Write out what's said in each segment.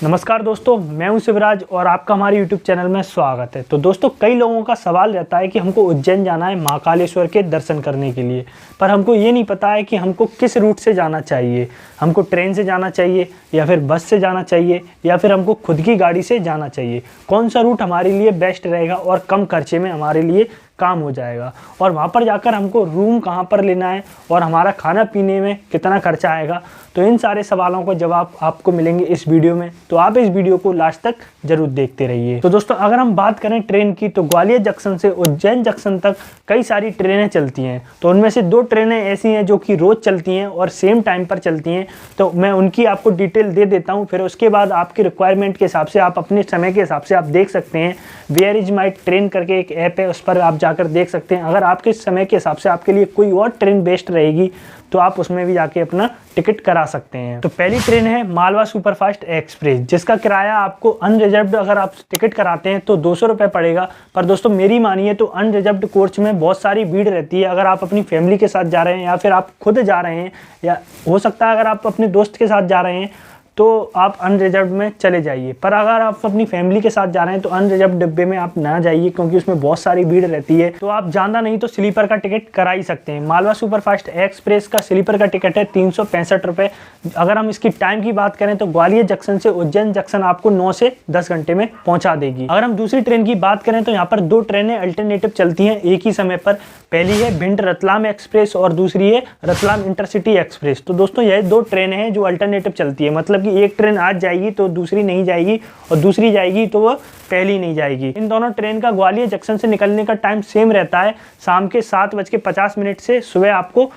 नमस्कार दोस्तों, मैं हूं शिवराज और आपका हमारे YouTube चैनल में स्वागत है। तो दोस्तों, कई लोगों का सवाल रहता है कि हमको उज्जैन जाना है महाकालेश्वर के दर्शन करने के लिए, पर हमको ये नहीं पता है कि हमको किस रूट से जाना चाहिए। हमको ट्रेन से जाना चाहिए या फिर बस से जाना चाहिए या फिर हमको खुद की गाड़ी से जाना चाहिए। कौन सा रूट हमारे लिए बेस्ट रहेगा और कम खर्चे में हमारे लिए काम हो जाएगा, और वहाँ पर जाकर हमको रूम कहाँ पर लेना है और हमारा खाना पीने में कितना खर्चा आएगा। तो इन सारे सवालों का जवाब आपको मिलेंगे इस वीडियो में, तो आप इस वीडियो को लास्ट तक जरूर देखते रहिए। तो दोस्तों, अगर हम बात करें ट्रेन की, तो ग्वालियर जंक्शन से उज्जैन जंक्शन तक कई सारी ट्रेनें चलती हैं। तो उनमें से 2 ट्रेनें ऐसी हैं जो कि रोज़ चलती हैं और सेम टाइम पर चलती हैं। तो मैं उनकी आपको डिटेल दे देता हूँ, फिर उसके बाद आपके रिक्वायरमेंट के हिसाब से आप अपने समय के हिसाब से आप देख सकते हैं। वेयर इज माई ट्रेन करके एक ऐप है, उस पर आप जाकर देख सकते हैं। अगर आपके समय के हिसाब से आपके लिए कोई और ट्रेन बेस्ट रहेगी तो आप उसमें भी जाके अपना टिकट करा सकते हैं। तो पहली ट्रेन है मालवा सुपरफास्ट एक्सप्रेस, जिसका किराया आपको अनरिजर्व्ड अगर आप टिकट कराते हैं तो 200 रुपये पड़ेगा। पर दोस्तों, मेरी मानिए तो अनरिजर्व्ड कोच में बहुत सारी भीड़ रहती है। अगर आप अपनी फैमिली के साथ जा रहे हैं या फिर आप खुद जा रहे हैं, या हो सकता है अगर आप अपने दोस्त के साथ जा रहे हैं तो आप अनरिजर्व्ड में चले जाइए। पर अगर आप अपनी फैमिली के साथ जा रहे हैं तो अनरिजर्व्ड डिब्बे में आप ना जाइए, क्योंकि उसमें बहुत सारी भीड़ रहती है। तो आप ज़्यादा नहीं तो स्लीपर का टिकट करा ही सकते हैं। मालवा सुपरफास्ट एक्सप्रेस का स्लीपर का टिकट है 365 रुपये। अगर हम इसकी टाइम की बात करें तो ग्वालियर जंक्शन से उज्जैन जंक्शन आपको 9 से 10 घंटे में पहुँचा देगी। अगर हम दूसरी ट्रेन की बात करें तो यहाँ पर 2 ट्रेनें अल्टरनेटिव चलती हैं एक ही समय पर। पहली है भिंड रतलाम एक्सप्रेस और दूसरी है रतलाम इंटरसिटी एक्सप्रेस। तो दोस्तों, यह 2 ट्रेनें हैं जो अल्टरनेटिव चलती है, मतलब कि एक ट्रेन आज जाएगी तो दूसरी नहीं जाएगी और दूसरी जाएगी तो वह पहली नहीं जाएगी। इन दोनों ट्रेन का ग्वालियर जंक्शन से निकलने का टाइम सेम रहता है, शाम के 7:50 से सुबह आपको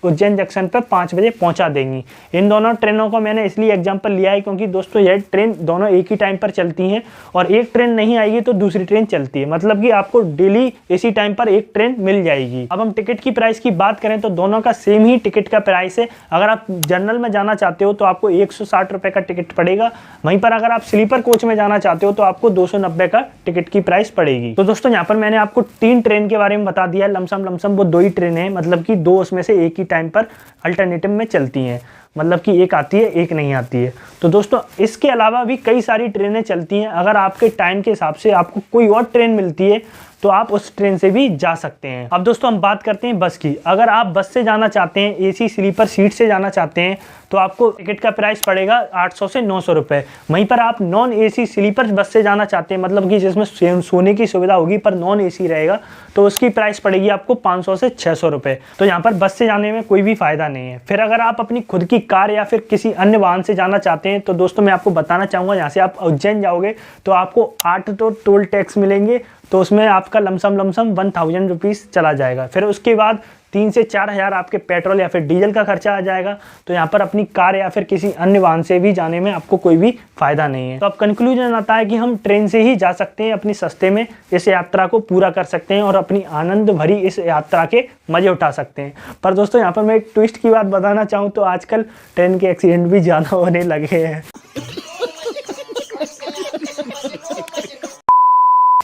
उज्जैन जंक्शन पर 5 बजे पहुंचा देंगी। इन दोनों ट्रेनों को मैंने इसलिए एग्जांपल लिया है क्योंकि दोस्तों, यह ट्रेन दोनों एक ही टाइम पर चलती हैं और एक ट्रेन नहीं आएगी तो दूसरी ट्रेन चलती है, मतलब कि आपको डेली इसी टाइम पर एक ट्रेन मिल जाएगी। अब हम टिकट की प्राइस की बात करें तो दोनों का सेम ही टिकट का प्राइस है। अगर आप जनरल में जाना चाहते हो तो आपको 160 रुपये का टिकट पड़ेगा। वहीं पर अगर आप स्लीपर कोच में जाना चाहते हो तो आपको 290 का टिकट की प्राइस पड़ेगी। तो दोस्तों, यहाँ पर मैंने आपको 3 ट्रेन के बारे में बता दिया। लमसम वो 2 ही ट्रेन है, मतलब कि 2 उसमें से एक ही टाइम पर अल्टरनेटिव में चलती हैं, मतलब कि एक आती है एक नहीं आती है। तो दोस्तों, इसके अलावा भी कई सारी ट्रेनें चलती हैं। अगर आपके टाइम के हिसाब से आपको कोई और ट्रेन मिलती है तो आप उस ट्रेन से भी जा सकते हैं। अब दोस्तों, हम बात करते हैं बस की। अगर आप बस से जाना चाहते हैं, एसी स्लीपर सीट से जाना चाहते हैं, तो आपको टिकट का प्राइस पड़ेगा 800 से 900 रुपये। वहीं पर आप नॉन एसी स्लीपर बस से जाना चाहते हैं, मतलब कि जिसमें सोने की सुविधा होगी पर नॉन एसी रहेगा, तो उसकी प्राइस पड़ेगी आपको 500 से 600 रुपये। तो यहाँ पर बस से जाने में कोई भी फ़ायदा नहीं है। फिर अगर आप अपनी खुद की कार या फिर किसी अन्य वाहन से जाना चाहते हैं तो दोस्तों, मैं आपको बताना चाहूँगा, यहाँ से आप उज्जैन जाओगे तो आपको 8 तो टोल टैक्स मिलेंगे, तो उसमें आपका लमसम 1000 रुपीज़ चला जाएगा। फिर उसके बाद 3 से 4 हज़ार आपके पेट्रोल या फिर डीजल का खर्चा आ जाएगा। तो यहाँ पर अपनी कार या फिर किसी अन्य वाहन से भी जाने में आपको कोई भी फ़ायदा नहीं है। तो अब कंक्लूजन आता है कि हम ट्रेन से ही जा सकते हैं, अपनी सस्ते में इस यात्रा को पूरा कर सकते हैं और अपनी आनंद भरी इस यात्रा के मज़े उठा सकते हैं। पर दोस्तों, यहाँ पर मैं एक ट्विस्ट की बात बताना चाहूँ तो आजकल ट्रेन के एक्सीडेंट भी ज़्यादा होने लगे हैं।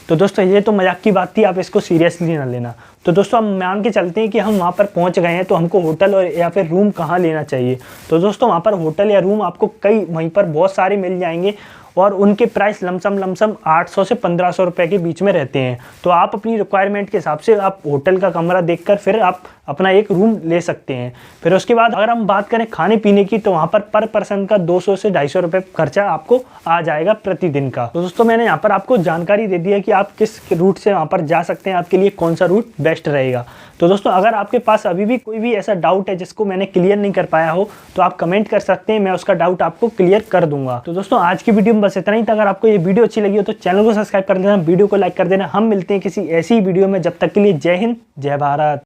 तो दोस्तों, ये तो मजाक की बात थी, आप इसको सीरियसली ना लेना। तो दोस्तों, हम मान के चलते हैं कि हम वहाँ पर पहुँच गए हैं, तो हमको होटल और या फिर रूम कहाँ लेना चाहिए। तो दोस्तों, वहाँ पर होटल या रूम आपको वहीं पर बहुत सारे मिल जाएंगे और उनके प्राइस लमसम 800 से 1500 रुपये के बीच में रहते हैं। तो आप अपनी रिक्वायरमेंट के हिसाब से आप होटल का कमरा देखकर फिर आप अपना एक रूम ले सकते हैं। फिर उसके बाद अगर हम बात करें खाने पीने की, तो वहाँ पर पर्सन का 200 से 250 रुपये खर्चा आपको आ जाएगा प्रतिदिन का। तो दोस्तों, मैंने यहाँ पर आपको जानकारी दे दी है कि आप किस रूट से वहाँ पर जा सकते हैं, आपके लिए कौन सा रूट बेस्ट रहेगा। तो दोस्तों, अगर आपके पास अभी भी कोई भी ऐसा डाउट है जिसको मैंने क्लियर नहीं कर पाया हो तो आप कमेंट कर सकते हैं, मैं उसका डाउट आपको क्लियर कर दूंगा। तो दोस्तों, आज की वीडियो में बस इतना ही था। अगर आपको ये वीडियो अच्छी लगी हो तो चैनल को सब्सक्राइब कर देना, वीडियो को लाइक कर देना। हम मिलते हैं किसी ऐसी वीडियो में, जब तक के लिए जय हिंद, जय भारत।